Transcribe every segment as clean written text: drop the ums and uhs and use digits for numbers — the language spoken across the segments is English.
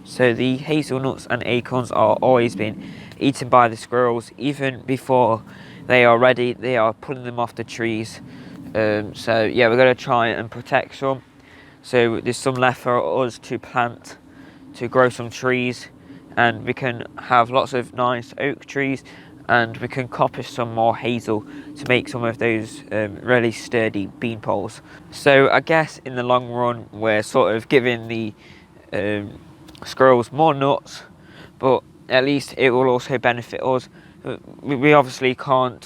So the hazelnuts and acorns are always been eaten by the squirrels. Even before they are ready, they are pulling them off the trees. So yeah, we're going to try and protect some. So there's some left for us to plant, to grow some trees, and we can have lots of nice oak trees, and we can coppice some more hazel to make some of those really sturdy bean poles. So I guess in the long run we're sort of giving the squirrels more nuts, but at least it will also benefit us. We obviously can't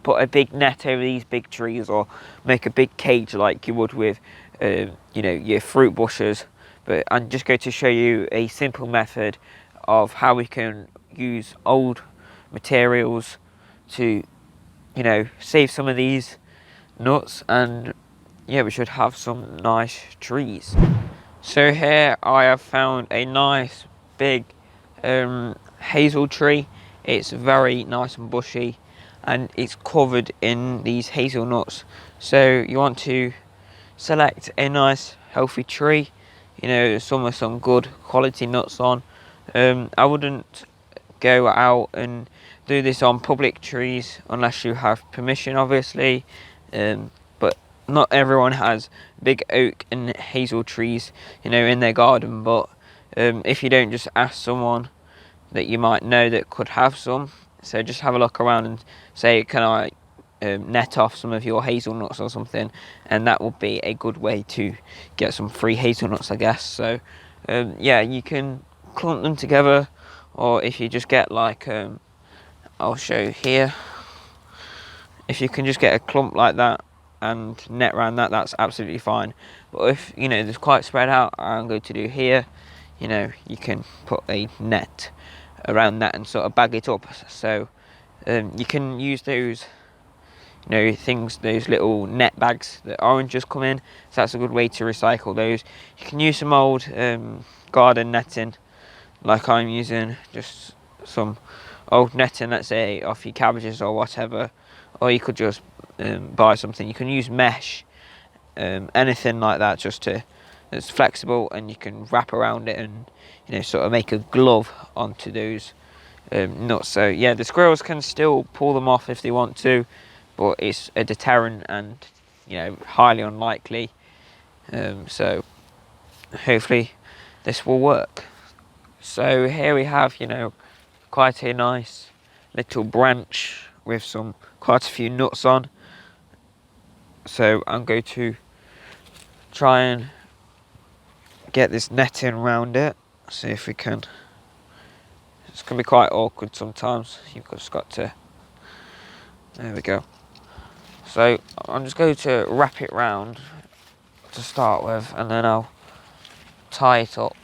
put a big net over these big trees or make a big cage like you would with your fruit bushes, but I'm just going to show you a simple method of how we can use old materials to save some of these nuts, and yeah, we should have some nice trees. So here I have found a nice big hazel tree. It's very nice and bushy, and it's covered in these hazelnuts. So you want to select a nice healthy tree, some with some good quality nuts on. I wouldn't go out and do this on public trees unless you have permission, obviously. But not everyone has big oak and hazel trees, in their garden. But if you don't, just ask someone that you might know that could have some. So just have a look around and say, can I net off some of your hazelnuts or something, and that would be a good way to get some free hazelnuts, I guess. So yeah, you can clump them together, or if you just get like I'll show here, if you can just get a clump like that and net around that, that's absolutely fine. But if there's quite spread out, I'm going to do here, you can put a net around that and sort of bag it up. So you can use those things, those little net bags that oranges come in, so that's a good way to recycle those. You can use some old garden netting, like I'm using, just some old netting, let's say off your cabbages or whatever, or you could just buy something. You can use mesh, anything like that, it's flexible, and you can wrap around it and sort of make a glove onto those nuts. So yeah, the squirrels can still pull them off if they want to, but it's a deterrent and highly unlikely. So hopefully this will work. So here we have quite a nice little branch with quite a few nuts on. So I'm going to try and get this netting around it, see if we can. It's going to be quite awkward sometimes. You've just got to, there we go. So I'm just going to wrap it round to start with, and then I'll tie it up.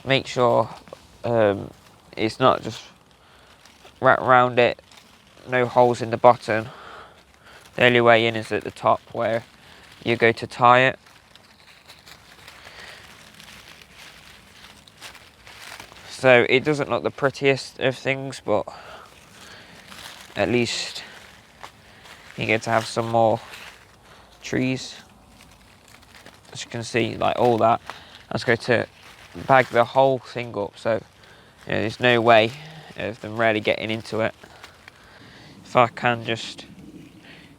Make sure it's not just wrapped around it, no holes in the bottom. The only way in is at the top where you go to tie it. So it doesn't look the prettiest of things, but at least you get to have some more trees. As you can see, like all that, I was going to bag the whole thing up, so there's no way of them really getting into it. If I can just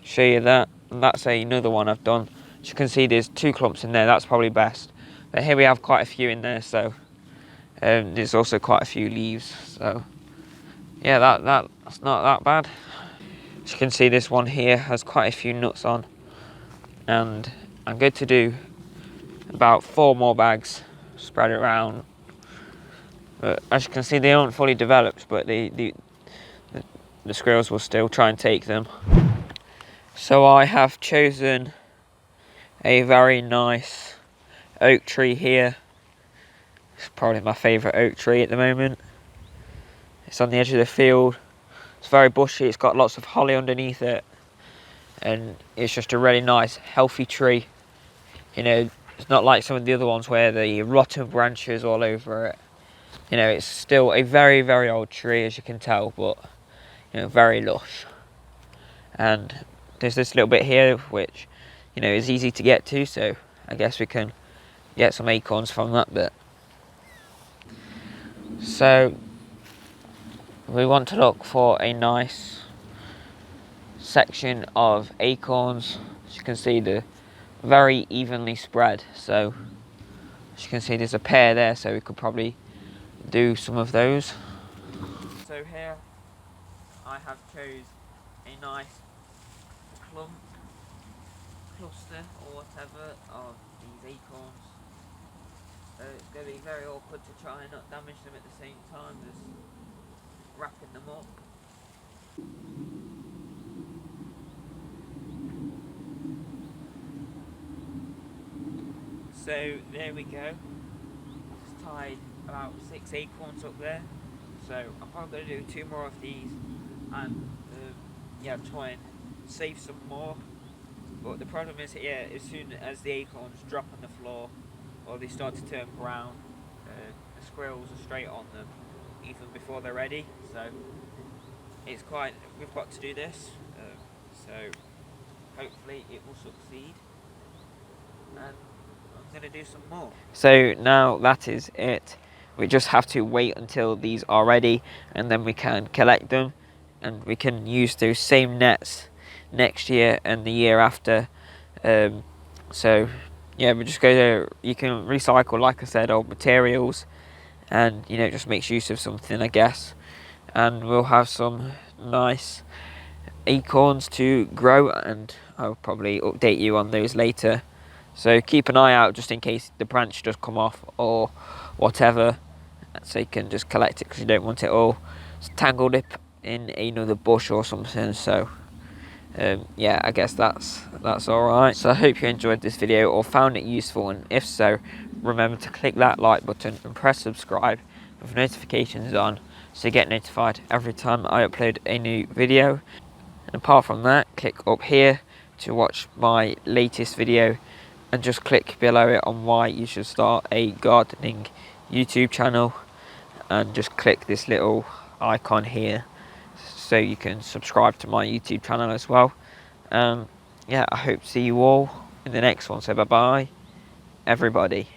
show you that, and that's another one I've done. As you can see, there's 2 clumps in there, that's probably best. But here we have quite a few in there, so there's also quite a few leaves. So yeah, that's not that bad. As you can see, this one here has quite a few nuts on, and I'm going to do about 4 more bags, spread it around. But as you can see, they aren't fully developed, but the squirrels will still try and take them. So I have chosen a very nice oak tree here. It's probably my favourite oak tree at the moment. It's on the edge of the field. It's very bushy, it's got lots of holly underneath it, and it's just a really nice healthy tree. It's not like some of the other ones where the rotten branches all over it. It's still a very, very old tree, as you can tell, but very lush. And there's this little bit here which is easy to get to, so I guess we can get some acorns from that bit. So we want to look for a nice section of acorns. As you can see, they're very evenly spread. So as you can see, there's a pair there, so we could probably do some of those. So here I have chose a nice cluster or whatever of these acorns. It's going to be very awkward to try and not damage them at the same time as wrapping them up. So there we go. Just tied about 6 acorns up there. So I'm probably going to do 2 more of these and yeah, try and save some more. But the problem is, yeah, as soon as the acorns drop on the floor or they start to turn brown, the squirrels are straight on them even before they're ready. So it's quite, we've got to do this. So hopefully it will succeed. And I'm going to do some more. So now that is it. We just have to wait until these are ready and then we can collect them and we can use those same nets next year and the year after. So yeah, we just go to, you can recycle, like I said, old materials and, you know, just makes use of something, I guess. And we'll have some nice acorns to grow and I'll probably update you on those later. So keep an eye out just in case the branch does come off or whatever, so you can just collect it because you don't want it all tangled up in another bush or something. So yeah, I guess that's alright. So I hope you enjoyed this video or found it useful, and if so, remember to click that like button and press subscribe with notifications on so you get notified every time I upload a new video. And apart from that, click up here to watch my latest video and just click below it on why you should start a gardening YouTube channel, and just click this little icon here so you can subscribe to my YouTube channel as well. Yeah, I hope to see you all in the next one. So bye bye everybody.